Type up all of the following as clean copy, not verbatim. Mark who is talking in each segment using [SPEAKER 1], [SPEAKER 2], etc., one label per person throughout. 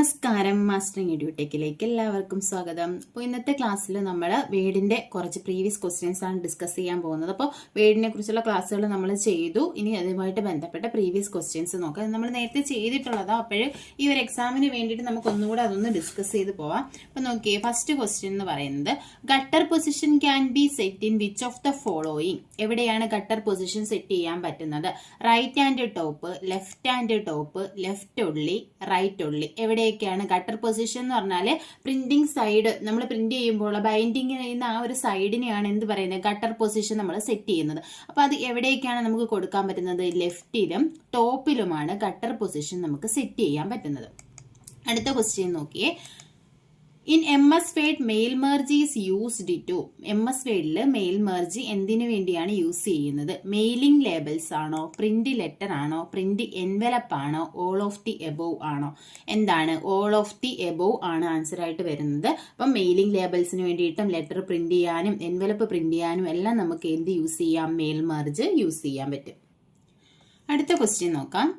[SPEAKER 1] നമസ്കാരം, മാസ്റ്ററിംഗ് എഡ്യൂടെക്കിലേക്ക് എല്ലാവർക്കും സ്വാഗതം. അപ്പോൾ ഇന്നത്തെ ക്ലാസ്സിൽ നമ്മൾ വേഡിന്റെ കുറച്ച് പ്രീവിയസ് ക്വസ്റ്റ്യൻസ് ആണ് ഡിസ്കസ് ചെയ്യാൻ പോകുന്നത്. അപ്പോൾ വേഡിനെ കുറിച്ചുള്ള ക്ലാസ്സുകൾ നമ്മൾ ചെയ്തു. ഇനി അതുമായിട്ട് ബന്ധപ്പെട്ട പ്രീവിയസ് ക്വസ്റ്റ്യൻസ് നോക്കാം. നമ്മൾ നേരത്തെ ചെയ്തിട്ടുള്ളതോ അപ്പോഴും ഈ ഒരു എക്സാമിന് വേണ്ടിയിട്ട് നമുക്ക് ഒന്നുകൂടെ അതൊന്ന് ഡിസ്കസ് ചെയ്ത് പോവാം. അപ്പോൾ നോക്കിയേ, ഫസ്റ്റ് ക്വസ്റ്റ്യൻ എന്ന് പറയുന്നത് gutter position can be set in which of the following. എവിടെയാണ് ഗട്ടർ പൊസിഷൻ സെറ്റ് ചെയ്യാൻ പറ്റുന്നത്? Right hand top, left hand top, left only, right only. എവിടെയൊക്കെയാണ് ഗട്ടർ പൊസിഷൻ എന്ന് പറഞ്ഞാൽ പ്രിന്റിംഗ് സൈഡ്, നമ്മൾ പ്രിന്റ് ചെയ്യുമ്പോൾ ബൈൻഡിങ് ചെയ്യുന്ന ആ ഒരു സൈഡിനെയാണ് എന്ത് പറയുന്നത്, ഗട്ടർ പൊസിഷൻ നമ്മൾ സെറ്റ് ചെയ്യുന്നത്. അപ്പൊ അത് എവിടേക്കാണ് നമുക്ക് കൊടുക്കാൻ പറ്റുന്നത്? ലെഫ്റ്റിലും ടോപ്പിലുമാണ് ഗട്ടർ പൊസിഷൻ നമുക്ക് സെറ്റ് ചെയ്യാൻ പറ്റുന്നത്. അടുത്ത ക്വസ്റ്റ്യൻ നോക്കിയേ, in MS Word mail merge is used to. MS Wordൽ മെയിൽ മെർജ് എന്തിനു വേണ്ടിയാണ് യൂസ് ചെയ്യുന്നത്? മെയിലിംഗ് ലേബൽസ് ആണോ, പ്രിന്റ് ലെറ്റർ ആണോ, പ്രിന്റ് എൻവലപ്പ് ആണോ, ഓൾ ഓഫ് ദി എബോവ് ആണോ? എന്താണ്? ഓൾ ഓഫ് ദി എബോവ് ആണ് ആൻസർ ആയിട്ട് വരുന്നത്. അപ്പം മെയിലിംഗ് ലേബൽസിന് വേണ്ടിയിട്ടും ലെറ്റർ പ്രിന്റ് ചെയ്യാനും എൻവലപ്പ് പ്രിന്റ് ചെയ്യാനും എല്ലാം നമുക്ക് എന്ത് യൂസ് ചെയ്യാം? മെയിൽ മെർജ് യൂസ് ചെയ്യാൻ പറ്റും. അടുത്ത ക്വസ്റ്റ്യൻ നോക്കാം.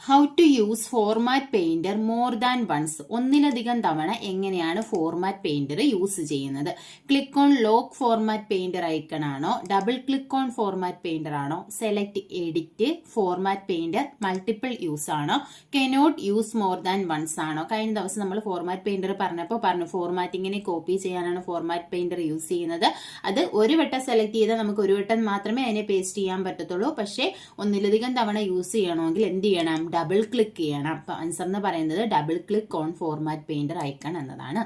[SPEAKER 1] How to use format painter more than once. ഒന്നിലധികം തവണ എങ്ങനെയാണ് ഫോർമാറ്റ് പെയിന്റർ യൂസ് ചെയ്യുന്നത്? Click on lock format painter icon ആണോ, double click on format painter ആണോ, select edit format painter multiple use ആണോ, cannot use more than once ആണോ? കഴിഞ്ഞ ദിവസം നമ്മൾ ഫോർമാറ്റ് പെയിന്റർ പറഞ്ഞപ്പോൾ പറഞ്ഞു ഫോർമാറ്റിങ്ങിനെ കോപ്പി ചെയ്യാനാണ് ഫോർമാറ്റ് പെയിന്റർ യൂസ് ചെയ്യുന്നത്. അത് ഒരു വട്ടം സെലക്ട് ചെയ്താൽ നമുക്ക് ഒരു വട്ടം മാത്രമേ അതിനെ പേസ്റ്റ് ചെയ്യാൻ പറ്റത്തുള്ളൂ. പക്ഷേ ഒന്നിലധികം തവണ യൂസ് ചെയ്യണമെങ്കിൽ എന്ത് ചെയ്യണം? ഡബിൾ ക്ലിക്ക് ചെയ്യണം. അപ്പൊ ആൻസർ എന്ന് പറയുന്നത് double click on format painter icon എന്നതാണ്.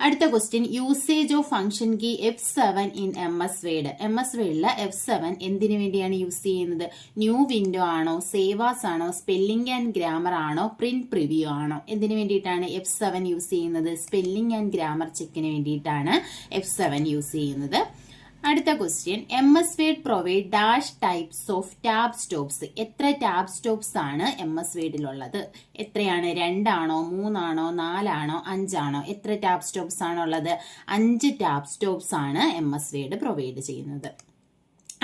[SPEAKER 1] അടുത്ത question, usage of function key F7 in MS Word. MS Wordല് F7 എന്തിനു വേണ്ടിയാണ് യൂസ് ചെയ്യുന്നത്? ന്യൂ വിൻഡോ ആണോ, സേവാസ് ആണോ, സ്പെല്ലിംഗ് ആൻഡ് ഗ്രാമർ ആണോ, പ്രിന്റ് പ്രിവ്യൂ ആണോ? എന്തിനു വേണ്ടിയിട്ടാണ് F7 യൂസ് ചെയ്യുന്നത്? സ്പെല്ലിംഗ് ആൻഡ് ഗ്രാമർ ചെക്കിന് വേണ്ടിയിട്ടാണ് F7 യൂസ് ചെയ്യുന്നത്. അടുത്ത question, MS Word provide dash types of tab stops. എത്ര ടാബ് സ്റ്റോപ്സ് ആണ് MS Wordലുള്ളത്? എത്രയാണ്? 2 ആണോ, 3 ആണോ, 4 ആണോ, 5 ആണോ? എത്ര ടാബ് സ്റ്റോപ്സ് ആണുള്ളത്? 5 ടാബ് സ്റ്റോപ്സ് ആണ് MS Word പ്രൊവൈഡ് ചെയ്യുന്നത്.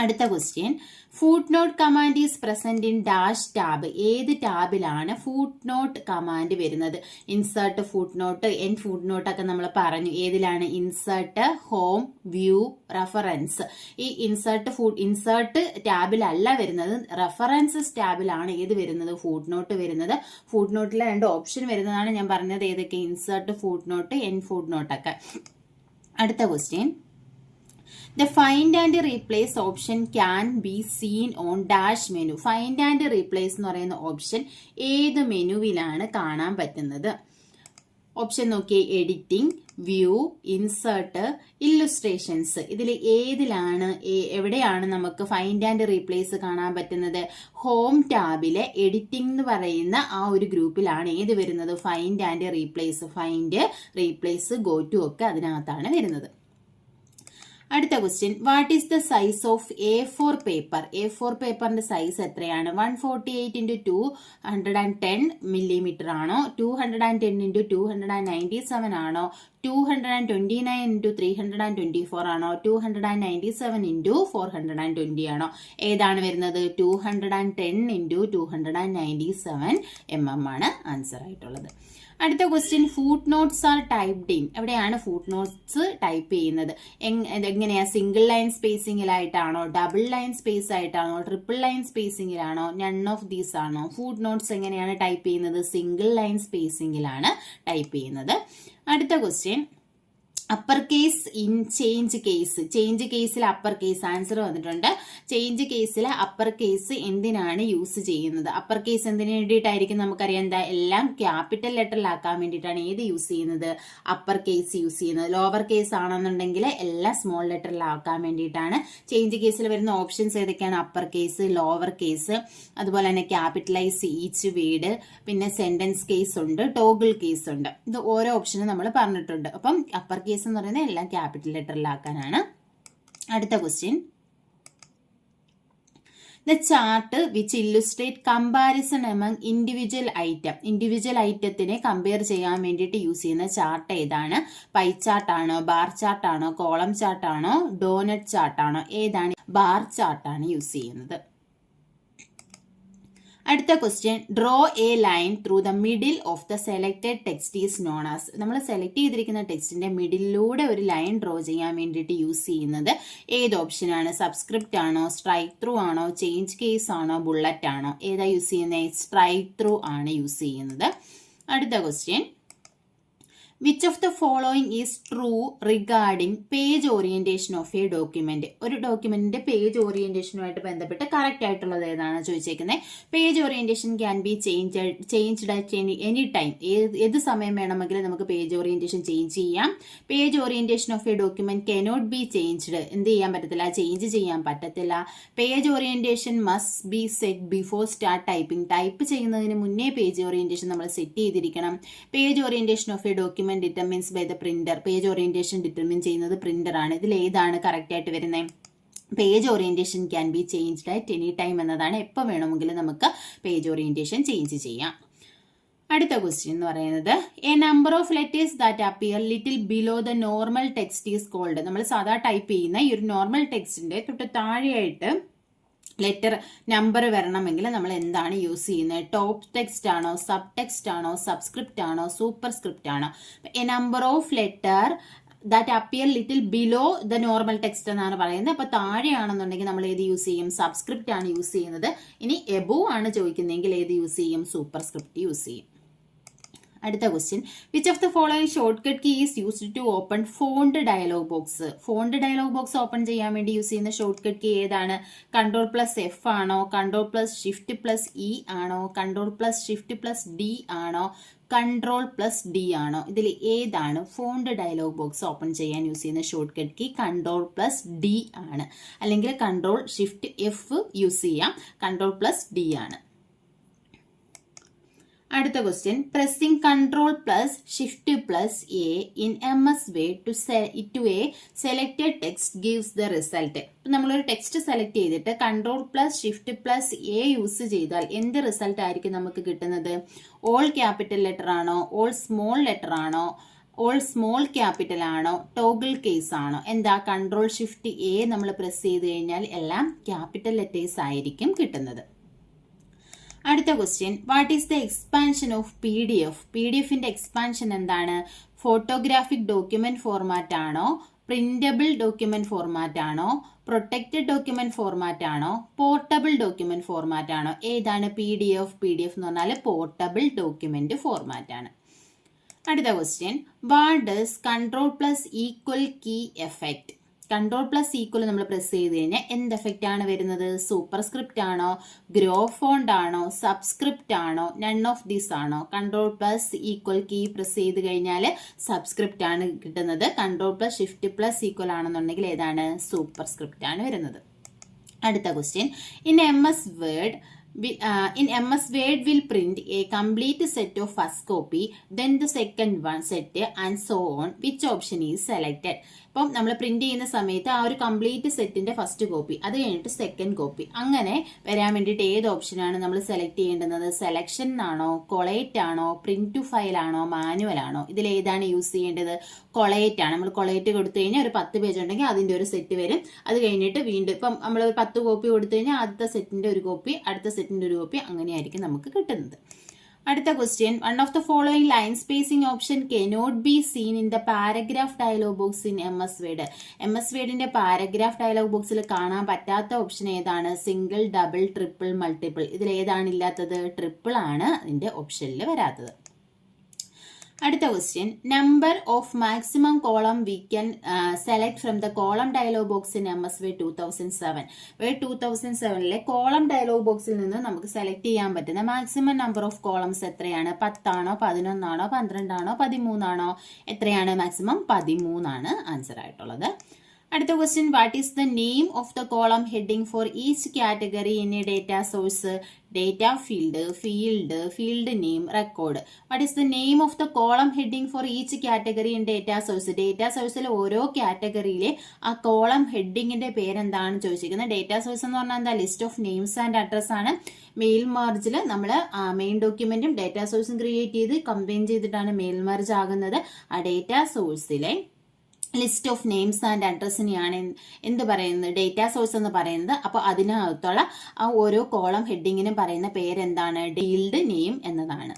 [SPEAKER 1] അടുത്ത question, footnote command is present in dash tab. ഏത് ടാബിലാണ് ഫുട് നോട്ട് കമാൻഡ് വരുന്നത്? Insert footnote, end footnote ഒക്കെ നമ്മൾ പറഞ്ഞു. ഏതിലാണ്? Insert, home, view, reference. ഈ ഇൻസേർട്ട് ടാബിലല്ല വരുന്നത്, റെഫറൻസസ് ടാബിലാണ് ഏത് വരുന്നത്? ഫുട് നോട്ട് വരുന്നത്. ഫുട് നോട്ടിലെ 2 ഓപ്ഷൻ വരുന്നതാണ് ഞാൻ പറഞ്ഞത്. ഏതൊക്കെ? ഇൻസേർട്ട് ഫുട് നോട്ട്, എൻ ഫുട് നോട്ടൊക്കെ. അടുത്ത question, The find and replace option can be seen on dash menu. Find and replace എന്ന് പറയുന്ന ഓപ്ഷൻ ഏത് മെനുവിലാണ് കാണാൻ പറ്റുന്നത്? ഓപ്ഷൻ നോക്കിയേ, എഡിറ്റിംഗ്, വ്യൂ, ഇൻസേർട്ട്, ഇല്ലുസ്ട്രേഷൻസ്. ഇതിൽ ഏതിലാണ്, എവിടെയാണ് നമുക്ക് ഫൈൻഡ് ആൻഡ് റീപ്ലേസ് കാണാൻ പറ്റുന്നത്? ഹോം ടാബിലെ എഡിറ്റിംഗ് എന്ന് പറയുന്ന ആ ഒരു ഗ്രൂപ്പിലാണ് ഏത് വരുന്നത്? Find and replace. Find, replace, go to ഒക്കെ അതിനകത്താണ് വരുന്നത്. അടുത്ത question, what is the size of A4 paper? A4 പേപ്പറിന്റെ സൈസ് എത്രയാണ്? 148 × 210 മില്ലിമീറ്റർ ആണോ, 210 × 297 ആണോ, 229 × 324 ആണോ, 297 × 420 ആണോ? ഏതാണ് വരുന്നത്? 210 × 297 mm ആണ് ആൻസർ ആയിട്ടുള്ളത്. അടുത്ത question, footnotes are typed in. എവിടെയാണ് ഫുട് നോട്ട്സ് ടൈപ്പ് ചെയ്യുന്നത്? എങ്ങനെയാ? സിംഗിൾ ലൈൻ സ്പേസിംഗിലായിട്ടാണോ, ഡബിൾ ലൈൻ സ്പേസ് ആയിട്ടാണോ, ട്രിപ്പിൾ ലൈൻ സ്പേസിംഗിലാണോ, നൺ ഓഫ് ദീസ് ആണോ? ഫുട് നോട്ട്സ് എങ്ങനെയാണ് ടൈപ്പ് ചെയ്യുന്നത്? സിംഗിൾ ലൈൻ സ്പേസിംഗിലാണ് ടൈപ്പ് ചെയ്യുന്നത്. അടുത്ത question, upper case in change case. Change കേസിൽ അപ്പർ കേസ് ആൻസർ വന്നിട്ടുണ്ട്. ചേഞ്ച് കേസിൽ അപ്പർ കേസ് എന്തിനാണ് യൂസ് ചെയ്യുന്നത്? അപ്പർ കേസ് എന്തിനു വേണ്ടിയിട്ടായിരിക്കും? നമുക്കറിയാം, എന്താ, എല്ലാം ക്യാപിറ്റൽ ലെറ്ററിലാക്കാൻ വേണ്ടിയിട്ടാണ് ഏത് യൂസ് ചെയ്യുന്നത്? അപ്പർ കേസ് യൂസ് ചെയ്യുന്നത്. ലോവർ കേസ് ആണെന്നുണ്ടെങ്കിൽ എല്ലാം സ്മോൾ ലെറ്ററിലാക്കാൻ വേണ്ടിയിട്ടാണ്. ചേഞ്ച് കേസിൽ വരുന്ന ഓപ്ഷൻസ് ഏതൊക്കെയാണ്? അപ്പർ കേസ്, ലോവർ കേസ്, അതുപോലെ തന്നെ ക്യാപിറ്റലൈസ് ഈച്ച് വേർഡ്, പിന്നെ സെന്റൻസ് കേസ് ഉണ്ട്, ടോഗിൾ കേസ് ഉണ്ട്. ഇത് ഓരോ ഓപ്ഷനും നമ്മൾ പറഞ്ഞിട്ടുണ്ട്. അപ്പം അപ്പർ കേസ് എന്ന് പറയുന്നത് എല്ലാം ക്യാപിറ്റൽ ലെറ്ററിലാക്കാനാണ്. അടുത്ത question, the chart which illustrate comparison among individual item. Individual ഐറ്റത്തിനെ കമ്പയർ ചെയ്യാൻ വേണ്ടിയിട്ട് യൂസ് ചെയ്യുന്ന ചാർട്ട് ഏതാണ്? പൈ ചാർട്ടാണോ, ബാർ ചാർട്ടാണോ, കോളം ചാർട്ടാണോ, ഡോനറ്റ് ചാർട്ടാണോ? ഏതാണ്? ബാർ ചാർട്ടാണ് യൂസ് ചെയ്യുന്നത്. അടുത്ത question, draw a line through the middle of the selected text is known as. നമ്മൾ സെലക്ട് ചെയ്തിരിക്കുന്ന ടെക്സ്റ്റിന്റെ മിഡിലൂടെ ഒരു ലൈൻ ഡ്രോ ചെയ്യാൻ വേണ്ടിയിട്ട് യൂസ് ചെയ്യുന്നത് ഏത് ഓപ്ഷനാണ്? സബ്സ്ക്രിപ്റ്റ് ആണോ, സ്ട്രൈക്ക് ത്രൂ ആണോ, ചേഞ്ച് കേസ് ആണോ, ബുള്ളറ്റ് ആണോ? ഏതാ യൂസ് ചെയ്യുന്നത്? സ്ട്രൈക്ക് ത്രൂ ആണ് യൂസ് ചെയ്യുന്നത്. അടുത്ത question, which of the following is true regarding page orientation of a document? ഒരു ഡോക്യുമെന്റിന്റെ പേജ് ഓറിയന്റേഷനുമായിട്ട് ബന്ധപ്പെട്ട് കറക്റ്റ് ആയിട്ടുള്ളത് ഏതാണ് ചോദിച്ചേക്കുന്നത്? Page orientation can be changed at any time. ഏത് സമയം വേണമെങ്കിലും നമുക്ക് പേജ് ഓറിയന്റേഷൻ ചേഞ്ച് ചെയ്യാം. Page orientation of a document cannot be changed. എന്ത് ചെയ്യാൻ പറ്റത്തില്ല? ചേഞ്ച് ചെയ്യാൻ പറ്റത്തില്ല. Page orientation must be set before start typing. Type ചെയ്യുന്നതിന് മുന്നേ പേജ് ഓറിയന്റേഷൻ നമ്മൾ സെറ്റ് ചെയ്തിരിക്കണം. Page orientation of a document determines by the printer. Page orientation determine ചെയ്യുന്നത് പ്രിന്റർ ആണ്. ഇതിൽ ഏതാണ് കറക്റ്റ് ആയിട്ട് വരുന്നത്? Page orientation can be changed at any time എന്നതാണ്. എപ്പോൾ വേണമെങ്കിലും നമുക്ക് പേജ് ഓറിയന്റേഷൻ ചേഞ്ച് ചെയ്യാം. അടുത്ത ക്വസ്റ്റ്യൻ എന്ന് പറയുന്നത്, a number of letters that appear little below the normal text is called. നമ്മൾ സാധാ ടൈപ്പ് ചെയ്യുന്ന ഈ ഒരു നോർമൽ ടെക്സ്റ്റിന്റെ തൊട്ട് താഴെയായിട്ട് ലെറ്റർ നമ്പർ വരണമെങ്കിൽ നമ്മൾ എന്താണ് യൂസ് ചെയ്യുന്നത്? ടോപ്പ് ടെക്സ്റ്റ് ആണോ, സബ് ടെക്സ്റ്റ് ആണോ, സബ്സ്ക്രിപ്റ്റ് ആണോ, സൂപ്പർ സ്ക്രിപ്റ്റ് ആണോ? A number of letter that appear little below the normal text എന്നാണ് പറയുന്നത്. അപ്പൊ താഴെയാണെന്നുണ്ടെങ്കിൽ നമ്മൾ ഏത് യൂസ് ചെയ്യും? സബ്സ്ക്രിപ്റ്റ് ആണ് യൂസ് ചെയ്യുന്നത്. ഇനി എബോവ് ആണ് ചോദിക്കുന്നതെങ്കിൽ ഏത് യൂസ് ചെയ്യും? സൂപ്പർ സ്ക്രിപ്റ്റ് യൂസ് ചെയ്യും. അടുത്ത question, which of the following short cut key is used to open font dialog box? Font dialog box open ചെയ്യാൻ വേണ്ടി യൂസ് ചെയ്യുന്ന ഷോർട്ട് കട്ട് കീ ഏതാണ്? Ctrl+F ആണോ, Ctrl+Shift+E ആണോ, Ctrl+Shift+D ആണോ, Ctrl+D ആണോ? ഇതിൽ ഏതാണ് ഫോണ്ട് ഡയലോഗ് ബോക്സ് ഓപ്പൺ ചെയ്യാൻ യൂസ് ചെയ്യുന്ന ഷോർട്ട് കട്ട് കീ? Ctrl+D ആണ്. അല്ലെങ്കിൽ Ctrl+Shift+F യൂസ് ചെയ്യാം. Ctrl+D ആണ്. അടുത്ത question, pressing Ctrl+Shift+A in MS Word to a selected text gives the result. ഇപ്പം നമ്മളൊരു ടെക്സ്റ്റ് സെലക്ട് ചെയ്തിട്ട് Ctrl+Shift+A യൂസ് ചെയ്താൽ എന്ത് റിസൾട്ട് ആയിരിക്കും നമുക്ക് കിട്ടുന്നത്? ഓൾ ക്യാപിറ്റൽ ലെറ്റർ ആണോ, ഓൾ സ്മോൾ ലെറ്റർ ആണോ, ഓൾ സ്മോൾ ക്യാപിറ്റൽ ആണോ, ടോഗിൾ കേസ് ആണോ? എന്താ? Ctrl+Shift+A നമ്മൾ പ്രസ് ചെയ്ത് കഴിഞ്ഞാൽ എല്ലാം ക്യാപിറ്റൽ ലെറ്റേഴ്സ് ആയിരിക്കും കിട്ടുന്നത്. അടുത്ത question, what is the expansion of PDF? PDFന്റെ എക്സ്പാൻഷൻ എന്താണ്? ഫോട്ടോഗ്രാഫിക് ഡോക്യുമെന്റ് ഫോർമാറ്റ് ആണോ, പ്രിന്റബിൾ ഡോക്യുമെന്റ് ഫോർമാറ്റ് ആണോ, പ്രൊട്ടക്റ്റഡ് ഡോക്യുമെന്റ് ഫോർമാറ്റ് ആണോ, പോർട്ടബിൾ ഡോക്യുമെന്റ് ഫോർമാറ്റ് ആണോ? ഏതാണ് PDF? PDF എന്ന് പറഞ്ഞാൽ പോർട്ടബിൾ ഡോക്യുമെന്റ് ഫോർമാറ്റ് ആണ്. അടുത്ത question, what does Ctrl+Equal key effect? Ctrl+Equal നമ്മൾ പ്രസ് ചെയ്ത് കഴിഞ്ഞാൽ എന്ത് എഫക്റ്റ് ആണ് വരുന്നത്? സൂപ്പർ സ്ക്രിപ്റ്റ് ആണോ, ഗ്രോ ഫോണ്ട് ആണോ, സബ്സ്ക്രിപ്റ്റ് ആണോ, നൺ ഓഫ് ദിസ് ആണോ? Ctrl+Equal കീ പ്രസ് ചെയ്ത് കഴിഞ്ഞാൽ സബ്സ്ക്രിപ്റ്റ് ആണ് കിട്ടുന്നത്. Ctrl+Shift+Equal ആണെന്നുണ്ടെങ്കിൽ ഏതാണ്? സൂപ്പർ സ്ക്രിപ്റ്റ് ആണ് വരുന്നത്. അടുത്ത question, in MS Word will print a complete set of first copy, then the second one set and so on. Which option is selected? ഇപ്പം നമ്മൾ പ്രിന്റ് ചെയ്യുന്ന സമയത്ത് ആ ഒരു കംപ്ലീറ്റ് സെറ്റിന്റെ ഫസ്റ്റ് കോപ്പി, അത് കഴിഞ്ഞിട്ട് സെക്കൻഡ് കോപ്പി, അങ്ങനെ വരാൻ വേണ്ടിയിട്ട് ഏത് ഓപ്ഷനാണ് നമ്മൾ സെലക്ട് ചെയ്യേണ്ടുന്നത്? സെലക്ഷൻ ആണോ, കൊളേറ്റ് ആണോ, പ്രിന്റ് ടു ഫയൽ ആണോ, മാനുവൽ ആണോ? ഇതിൽ ഏതാണ് യൂസ് ചെയ്യേണ്ടത്? കൊളേറ്റ് ആണ്. നമ്മൾ കൊളേറ്റ് കൊടുത്തു കഴിഞ്ഞാൽ ഒരു 10 പേജ് ഉണ്ടെങ്കിൽ അതിന്റെ ഒരു സെറ്റ് വരും. അത് കഴിഞ്ഞിട്ട് വീണ്ടും ഇപ്പം നമ്മൾ 10 കോപ്പി കൊടുത്തു കഴിഞ്ഞാൽ ആദ്യത്തെ സെറ്റിന്റെ ഒരു കോപ്പി, അടുത്ത സെറ്റിന്റെ ഒരു കോപ്പി, അങ്ങനെയായിരിക്കും നമുക്ക് കിട്ടുന്നത്. അടുത്ത question, one of the following line spacing option cannot be seen in the paragraph dialog box in MS Word. MS Wordന്റെ പാരഗ്രാഫ് ഡയലോഗ് ബോക്സിൽ കാണാൻ പറ്റാത്ത ഓപ്ഷൻ ഏതാണ്? Single, double, triple, multiple. ഇതിൽ ഏതാണ് ഇല്ലാത്തത്? ട്രിപ്പിൾ ആണ് ഇതിന്റെ ഓപ്ഷനിൽ വരാത്തത്. അടുത്ത question, number of maximum column we can select from the column dialog box in MS Word 2007. Word 2007ലെ കോളം ഡയലോഗ് ബോക്സിൽ നിന്ന് നമുക്ക് സെലക്ട് ചെയ്യാൻ പറ്റുന്ന മാക്സിമം നമ്പർ ഓഫ് കോളംസ് എത്രയാണ്? 10 ആണോ, 11 ആണോ, 12 ആണോ, 13 ആണോ? എത്രയാണ്? മാക്സിമം 13 ആണ് ആൻസർ ആയിട്ടുള്ളത്. അടുത്ത question, what is the name of the column heading for each category in a data source? Data field, field name, record. What is the name of the column heading for each category in data source? Data സോഴ്സിലെ ഓരോ കാറ്റഗറിയിലെ ആ column ഹെഡിങ്ങിന്റെ പേരെന്താണ് ചോദിച്ചിരിക്കുന്നത്? Data source എന്ന് പറഞ്ഞാൽ എന്താ? List of names and address ആണ്. മെയിൽ മെർജിൽ നമ്മൾ മെയിൻ ഡോക്യുമെന്റും ഡേറ്റാ സോഴ്സും ക്രിയേറ്റ് ചെയ്ത് കമ്പൈൻ ചെയ്തിട്ടാണ് മെയിൽ മെർജ് ആകുന്നത്. ആ ഡേറ്റാ സോഴ്സിലെ ലിസ്റ്റ് ഓഫ് നെയിംസ് ആൻഡ് അഡ്രസ്സിനെയാണ് എന്ത് പറയുന്നത്, ഡേറ്റാ സോഴ്സ് എന്ന് പറയുന്നത്. അപ്പോൾ അതിനകത്തുള്ള ആ ഓരോ കോളം ഹെഡിങ്ങിനും പറയുന്ന പേരെന്താണ്, ഡീൽഡ് നെയിം എന്നതാണ്.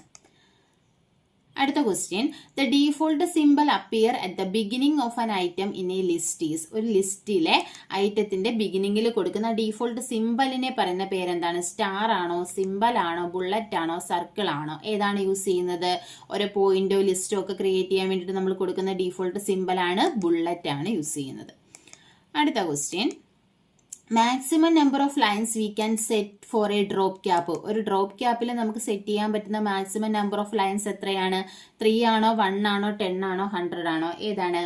[SPEAKER 1] അടുത്ത question, the default simple appear at the beginning of an item in A list is. ഒരു ലിസ്റ്റിലെ ഐറ്റത്തിന്റെ ബിഗിനിങ്ങിൽ കൊടുക്കുന്ന ഡീഫോൾട്ട് സിമ്പിളിനെ പറയുന്ന പേരെന്താണ്, സ്റ്റാർ ആണോ, സിമ്പിൾ ആണോ, ബുള്ളറ്റ് ആണോ, സർക്കിൾ ആണോ, ഏതാണ് യൂസ് ചെയ്യുന്നത്? ഒരു പോയിന്റോ ലിസ്റ്റോ ഒക്കെ ക്രിയേറ്റ് ചെയ്യാൻ വേണ്ടിയിട്ട് നമ്മൾ കൊടുക്കുന്ന ഡീഫോൾട്ട് സിമ്പിൾ ആണ്, ബുള്ളറ്റ് ആണ് യൂസ് ചെയ്യുന്നത്. അടുത്ത question, maximum number of lines we can set for a drop cap. ഒരു ഡ്രോപ്പ് ക്യാപ്പിൽ നമുക്ക് സെറ്റ് ചെയ്യാൻ പറ്റുന്ന മാക്സിമം നമ്പർ ഓഫ് ലൈൻസ് എത്രയാണ്? 3 ആണോ, 1 ആണോ, 10 ആണോ, 100 ആണോ, ഏതാണ്?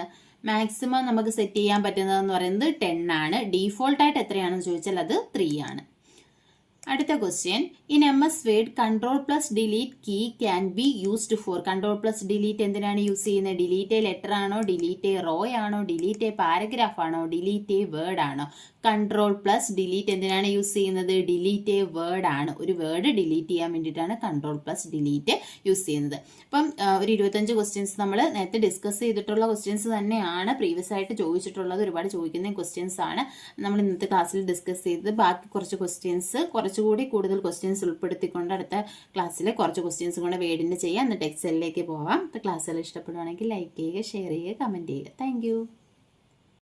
[SPEAKER 1] മാക്സിമം നമുക്ക് സെറ്റ് ചെയ്യാൻ പറ്റുന്നതെന്ന് പറയുന്നത് 10 ആണ്. ഡീഫോൾട്ടായിട്ട് എത്രയാണെന്ന് ചോദിച്ചാൽ അത് 3 ആണ്. അടുത്ത question, in MS Word control plus delete key can be used for. Control plus delete എന്തിനാണ് യൂസ് ചെയ്യുന്നത്? ഡിലീറ്റ് എ ലെറ്റർ ആണോ, ഡിലീറ്റ് എ റോ ആണോ, ഡിലീറ്റ് എ പാരഗ്രാഫ് ആണോ, ഡിലീറ്റ് എ വേർഡ് ആണോ? കൺട്രോൾ പ്ലസ് ഡിലീറ്റ് എന്തിനാണ് use ചെയ്യുന്നത്? Delete a word ആണ്. ഒരു വേർഡ് ഡിലീറ്റ് ചെയ്യാൻ വേണ്ടിയിട്ടാണ് കൺട്രോൾ പ്ലസ് ഡിലീറ്റ് യൂസ് ചെയ്യുന്നത്. അപ്പം ഒരു 25 ക്വസ്റ്റ്യൻസ് നമ്മൾ നേരത്തെ ഡിസ്കസ് ചെയ്തിട്ടുള്ള ക്വസ്റ്റ്യൻസ് തന്നെയാണ് പ്രീവിയസ് ആയിട്ട് ചോദിച്ചിട്ടുള്ളത്. ഒരുപാട് ചോദിക്കുന്ന ക്വസ്റ്റ്യൻസ് ആണ് നമ്മൾ ഇന്നത്തെ ക്ലാസ്സിൽ ഡിസ്കസ് ചെയ്തത്. ബാക്കി കുറച്ച് ക്വസ്റ്റ്യൻസ് കുറച്ചുകൂടി കൂടുതൽ ക്വസ്റ്റ്യൻസ് ഉൾപ്പെടുത്തിക്കൊണ്ട് അടുത്ത ക്ലാസ്സിൽ കുറച്ച് ക്വസ്റ്റ്യൻസ് കൂടെ വേഡിൻ്റെ ചെയ്യാം. എന്നിട്ട് എക്സലിലേക്ക് പോവാം. ക്ലാസ്സുകൾ ഇഷ്ടപ്പെടുവാണെങ്കിൽ ലൈക്ക് ചെയ്യുക, ഷെയർ ചെയ്യുക, കമൻറ്റ് ചെയ്യുക. താങ്ക്